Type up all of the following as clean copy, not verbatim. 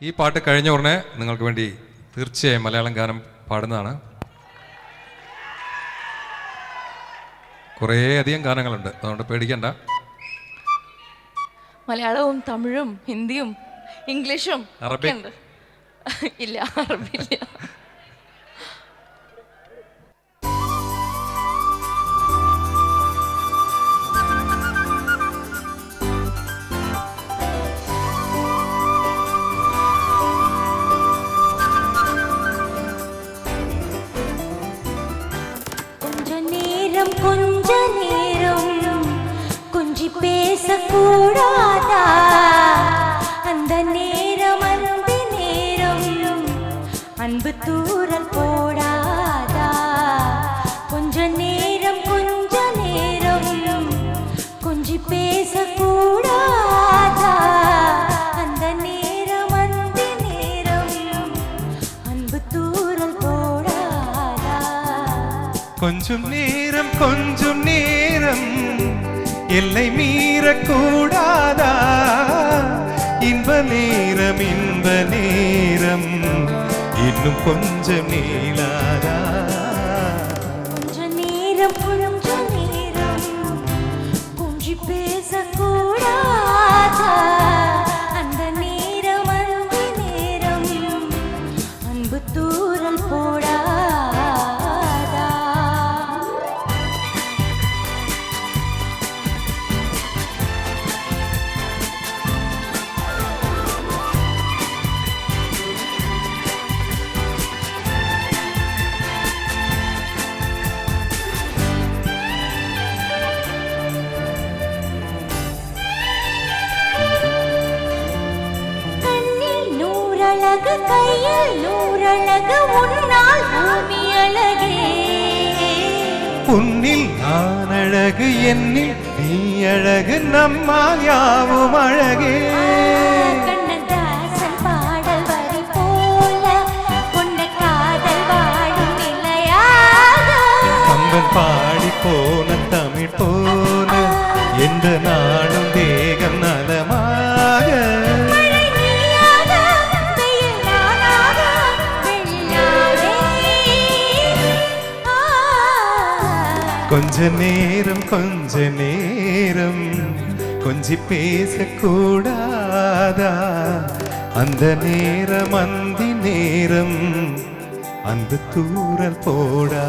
ഈ പാട്ട് കഴിഞ്ഞ ഉടനെ നിങ്ങൾക്ക് വേണ്ടി തീർച്ചയായും മലയാളം ഗാനം പാടുന്നതാണ്. കുറേ അധികം ഗാനങ്ങളുണ്ട്, അതുകൊണ്ട് പേടിക്കണ്ട. മലയാളവും തമിഴും ഹിന്ദിയും ഇംഗ്ലീഷും അറബി ഇല്ല, അറബിയില്ല. கொஞ்ச நேரம் கொஞ்சி பேசக்கூடாதா? அந்த நேரம் அந்த நேரம் அன்பு தூரல் போடாதா? கொஞ்ச நேரம் கொஞ்சி பேசக்கூடாதா? அந்த நேரம் அந்த நேரம் அன்பு தூரல் போடாதா? கொஞ்சம் நேரம் எல்லை மீறக்கூடாதா? இன்ப நேரம் இன்னும் கொஞ்சம் நீளாதா? கொஞ்ச நேரம் கொஞ்சி பேசக்கூடாதா? அந்த நேரம் அந்த நேரம் அன்பு தூரல் போடாதா? கையில் நூறழகு உன்னால் பூமி அழகே. உன்னில் நான் அழகு, என்னில் நீ அழகு, நம்மால் யாவும் அழகே. கண்ணதாசன் பாடல் வரி போல கொண்ட காதல் வாழும் நிலையாக. கம்பன் பாடி போன தமிழ் போல எந்த நாளும் தேகம் நலமாக. கொஞ்ச நேரம் கொஞ்சி பேசக்கூடாதா? அந்த நேரம் அந்த நேரம் அந்த தூரல் போடாதா?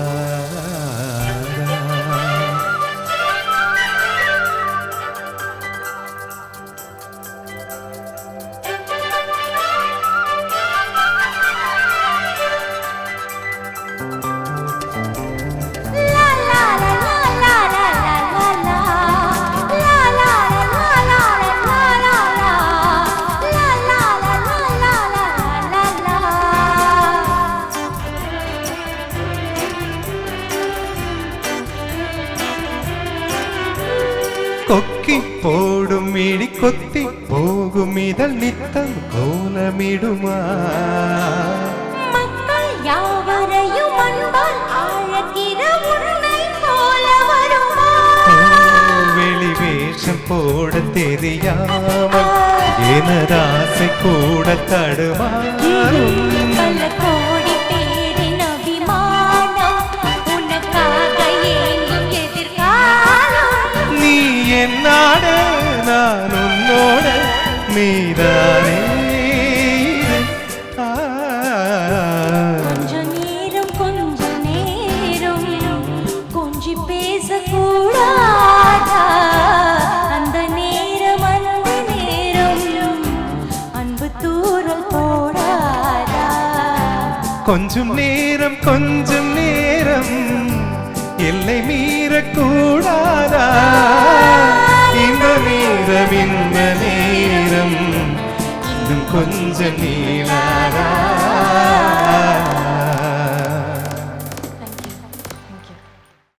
கொக்கி போடும் இடி கொத்தி போகும் இதழ் நித்தம் கோலமிடுமா? மக்கள் யாவரையும் அன்பால் ஆழக்கிற உன்னை போல வருமா? வெளி வேஷம் போட தெரியாமல் எனதாசை கூட தடுமாறும். பல கோடி பேரின் அபிமானம் உனக்காக ஏங்கும் எதிர்காலம். நீ என்னோட நான் உன்னோட நீதானே. கொஞ்ச நேரம் கொஞ்சி பேசக்கூடாதா? அந்த நேரம் அந்த நேரம் அன்பு தூரல் போடாதா? கொஞ்சம் நேரம் எல்லை மீறக்கூடாதா? இந்த நேரம் இன்னும் கொஞ்சம் நீளாதா?